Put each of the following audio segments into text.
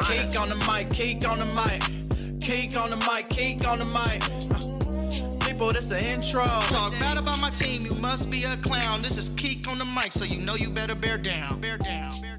Keek on the mic, Keek on the mic, Keek on the mic, Keek on the mic. People, this the intro. Talk bad about my team, you must be a clown. This is Keek on the mic, so you know you better bear down. Bear down. Bear down.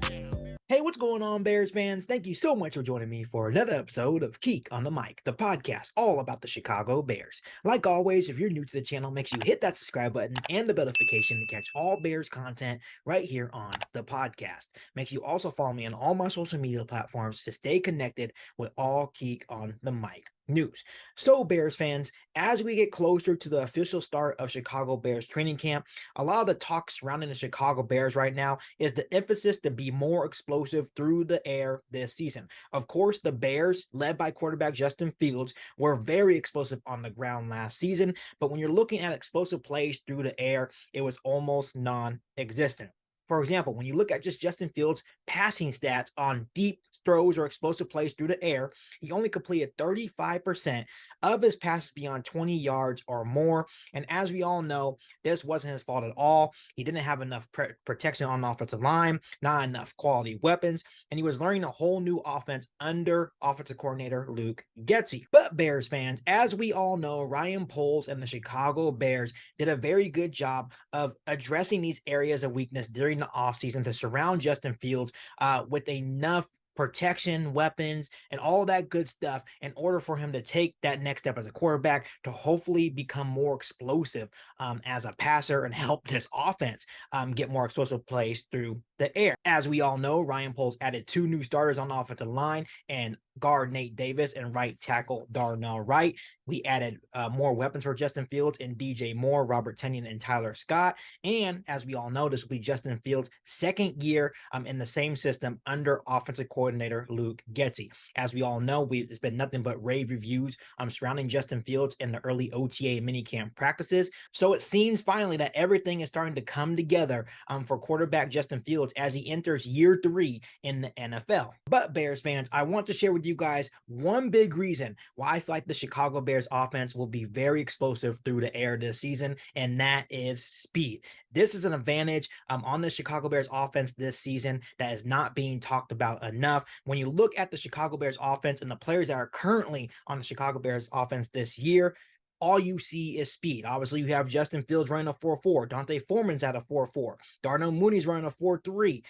Hey, what's going on, Bears fans? Thank you so much for joining me for another episode of Keek on the Mic, the podcast all about the Chicago Bears. Like always, if you're new to the channel, make sure you hit that subscribe button and the notification to catch all Bears content right here on the podcast. Make sure you also follow me on all my social media platforms to stay connected with all Keek on the Mic news. So Bears fans, as we get closer to the official start of Chicago Bears training camp, a lot of the talk surrounding the Chicago Bears right now is the emphasis to be more explosive through the air this season. Of course, the Bears, led by quarterback Justin Fields, were very explosive on the ground last season, but when you're looking at explosive plays through the air, it was almost non-existent. For example, when you look at just Justin Fields' passing stats on deep throws or explosive plays through the air, he only completed 35% of his passes beyond 20 yards or more. And as we all know, this wasn't his fault at all. He didn't have enough protection on the offensive line, not enough quality weapons, and he was learning a whole new offense under offensive coordinator Luke Getsy. But Bears fans, as we all know, Ryan Poles and the Chicago Bears did a very good job of addressing these areas of weakness during the offseason to surround Justin Fields with enough protection, weapons, and all that good stuff in order for him to take that next step as a quarterback to hopefully become more explosive as a passer and help this offense get more explosive plays through the air. As we all know, Ryan Poles added 2 new starters on the offensive line and guard Nate Davis and right tackle Darnell Wright. We added more weapons for Justin Fields in DJ Moore, Robert Tonyan, and Tyler Scott. And as we all know, this will be Justin Fields' second year in the same system under offensive coordinator Luke Getsy. As we all know, it's been nothing but rave reviews surrounding Justin Fields in the early OTA minicamp practices. So it seems finally that everything is starting to come together for quarterback Justin Fields as he enters year 3 in the NFL. But Bears fans, I want to share with you guys one big reason why I feel like the Chicago Bears offense will be very explosive through the air this season, and that is speed. This is an advantage on the Chicago Bears offense this season that is not being talked about enough. When you look at the Chicago Bears offense and the players that are currently on the Chicago Bears offense this year, all you see is speed. Obviously, you have Justin Fields running a 4.4. Dante Foreman's at a 4.4. Darnell Mooney's running a 4.3.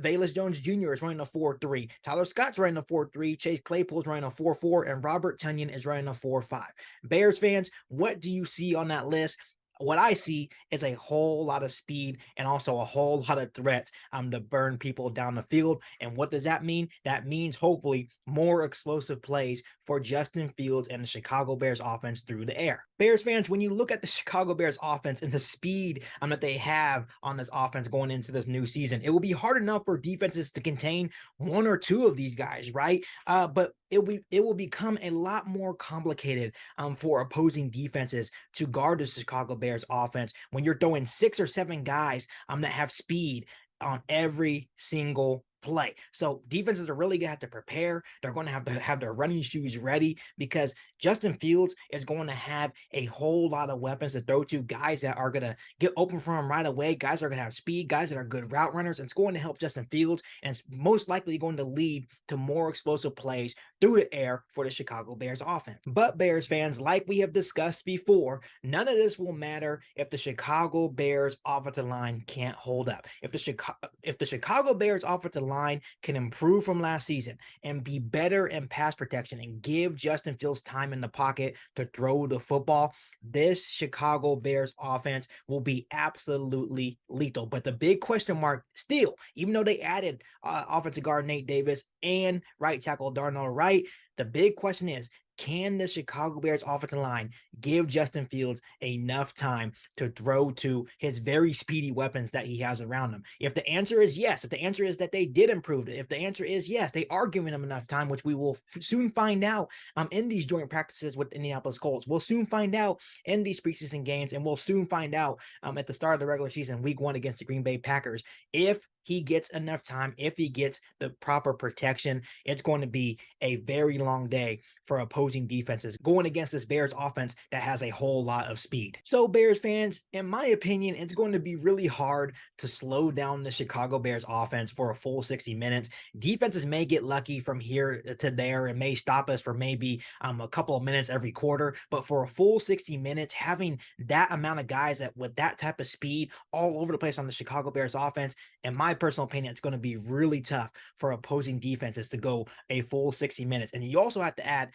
Velus Jones Jr. is running a 4.3. Tyler Scott's running a 4.3. Chase Claypool's running a 4.4. And Robert Tonyan is running a 4.5. Bears fans, what do you see on that list? What I see is a whole lot of speed and also a whole lot of threats to burn people down the field. And what does that mean? That means hopefully more explosive plays for Justin Fields and the Chicago Bears offense through the air. Bears fans, when you look at the Chicago Bears offense and the speed that they have on this offense going into this new season, it will be hard enough for defenses to contain 1 or 2 of these guys, right? But it will become a lot more complicated for opposing defenses to guard the Chicago Bears offense when you're throwing 6 or 7 guys that have speed on every single play. So defenses are really gonna have to prepare. They're going to have their running shoes ready because Justin Fields is going to have a whole lot of weapons to throw to, guys that are going to get open for him right away, guys that are going to have speed, guys that are good route runners, and it's going to help Justin Fields, and it's most likely going to lead to more explosive plays through the air for the Chicago Bears offense. But Bears fans, like we have discussed before, none of this will matter if the Chicago Bears offensive line can't hold up. If the Chicago Bears offensive line can improve from last season and be better in pass protection and give Justin Fields time in the pocket to throw the football, this Chicago Bears offense will be absolutely lethal. But the big question mark still, even though they added offensive guard Nate Davis and right tackle Darnell Wright, the big question is, can the Chicago Bears offensive line give Justin Fields enough time to throw to his very speedy weapons that he has around him? If the answer is yes, if the answer is that they did improve it, if the answer is yes, they are giving him enough time, which we will soon find out in these joint practices with the Indianapolis Colts. We'll soon find out in these preseason games, and we'll soon find out at the start of the regular season, week 1 against the Green Bay Packers, if he gets enough time, if he gets the proper protection, it's going to be a very long day for opposing defenses going against this Bears offense that has a whole lot of speed. So Bears fans, in my opinion, it's going to be really hard to slow down the Chicago Bears offense for a full 60 minutes. Defenses may get lucky from here to there and may stop us for maybe a couple of minutes every quarter, but for a full 60 minutes, having that amount of guys with that type of speed all over the place on the Chicago Bears offense, in my personal opinion, it's going to be really tough for opposing defenses to go a full 60 minutes. And you also have to add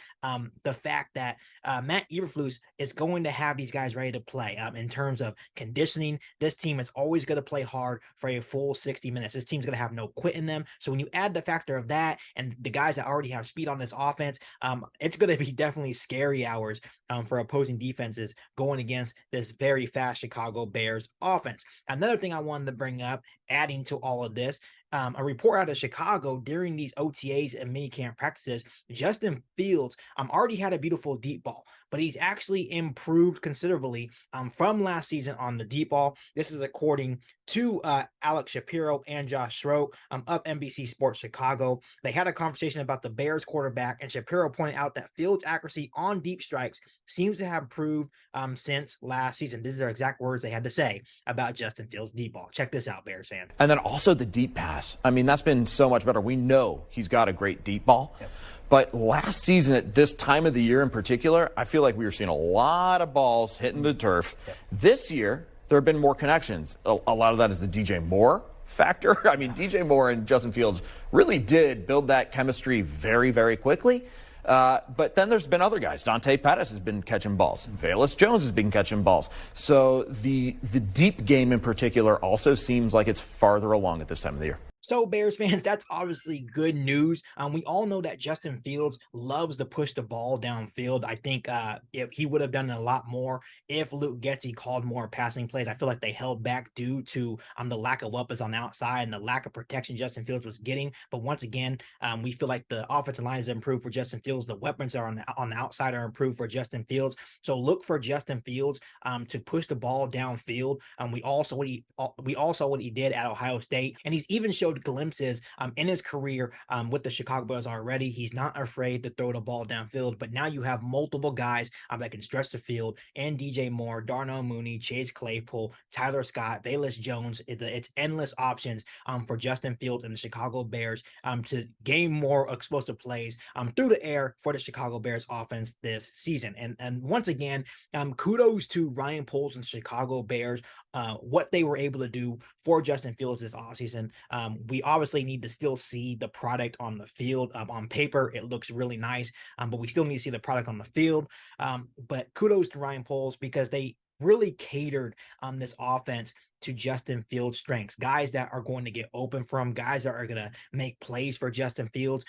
the fact that Matt Eberflus is going to have these guys ready to play. In terms of conditioning, this team is always going to play hard for a full 60 minutes. This team's going to have no quit in them. So when you add the factor of that and the guys that already have speed on this offense, it's going to be definitely scary hours for opposing defenses going against this very fast Chicago Bears offense. Another thing I wanted to bring up, adding to all of this, a report out of Chicago during these OTAs and minicamp practices, Justin Fields already had a beautiful deep ball, but he's actually improved considerably from last season on the deep ball. This is according to Alex Shapiro and Josh Schrock of NBC Sports Chicago. They had a conversation about the Bears quarterback, and Shapiro pointed out that Fields' accuracy on deep strikes seems to have improved since last season. These are exact words they had to say about Justin Fields' deep ball. Check this out, Bears fan. And then also the deep pass. I mean, that's been so much better. We know he's got a great deep ball. Yep. But last season, at this time of the year in particular, I feel like we were seeing a lot of balls hitting the turf. Yep. This year, there have been more connections. A lot of that is the DJ Moore factor. I mean, DJ Moore and Justin Fields really did build that chemistry very, very quickly. But then there's been other guys. Dante Pettis has been catching balls. Velus Jones has been catching balls. So the deep game in particular also seems like it's farther along at this time of the year. So Bears fans, that's obviously good news. We all know that Justin Fields loves to push the ball downfield. I think if he would have done it a lot more if Luke Getsy called more passing plays. I feel like they held back due to the lack of weapons on the outside and the lack of protection Justin Fields was getting. But once again, we feel like the offensive line is improved for Justin Fields. The weapons are on the outside are improved for Justin Fields. So look for Justin Fields to push the ball downfield. We also what he did at Ohio State, and he's even showed glimpses in his career with the Chicago Bears already. He's not afraid to throw the ball downfield, but now you have multiple guys that can stretch the field, and DJ Moore, Darnell Mooney, Chase Claypool, Tyler Scott, Velus Jones. It's endless options for Justin Fields and the Chicago Bears to gain more explosive plays through the air for the Chicago Bears offense this season. And once again, kudos to Ryan Poles and Chicago Bears, what they were able to do for Justin Fields this offseason. We obviously need to still see the product on the field. On paper, it looks really nice, but we still need to see the product on the field. But kudos to Ryan Poles because they really catered this offense to Justin Fields' strengths, guys that are going to get open for him, guys that are going to make plays for Justin Fields,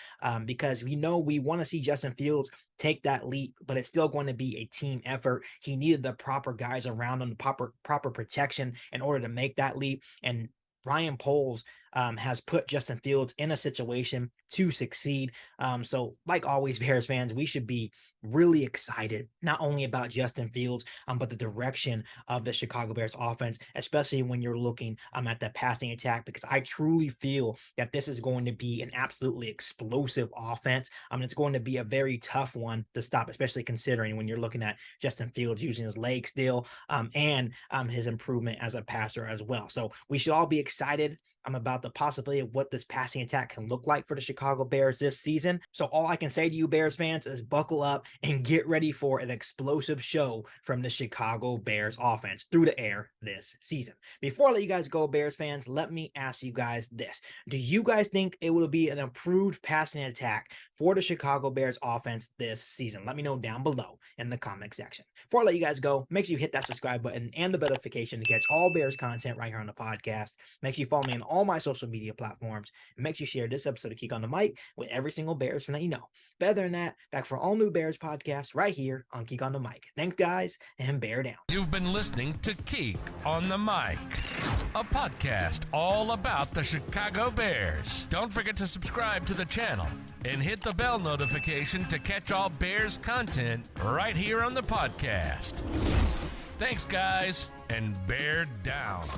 because we know we want to see Justin Fields take that leap, but it's still going to be a team effort. He needed the proper guys around him, the proper protection in order to make that leap. And Ryan Poles has put Justin Fields in a situation to succeed. So like always, Bears fans, we should be really excited, not only about Justin Fields, but the direction of the Chicago Bears offense, especially when you're looking at the passing attack, because I truly feel that this is going to be an absolutely explosive offense. It's going to be a very tough one to stop, especially considering when you're looking at Justin Fields using his legs still, and his improvement as a passer as well. So we should all be excited about the possibility of what this passing attack can look like for the Chicago Bears this season. So all I can say to you Bears fans is buckle up and get ready for an explosive show from the Chicago Bears offense through the air this season. Before I let you guys go, Bears fans, let me ask you guys this. Do you guys think it will be an improved passing attack for the Chicago Bears offense this season? Let me know down below in the comment section. Before I let you guys go, make sure you hit that subscribe button and the notification to catch all Bears content right here on the podcast. Make sure you follow me on all my social media platforms, and make sure you share this episode of Geek on the Mic with every single Bears fan that you know. Better than that, back for all new Bears podcasts right here on Geek on the Mic. Thanks, guys, and bear down. You've been listening to Geek on the Mic, a podcast all about the Chicago Bears. Don't forget to subscribe to the channel and hit the bell notification to catch all Bears content right here on the podcast. Thanks, guys, and bear down.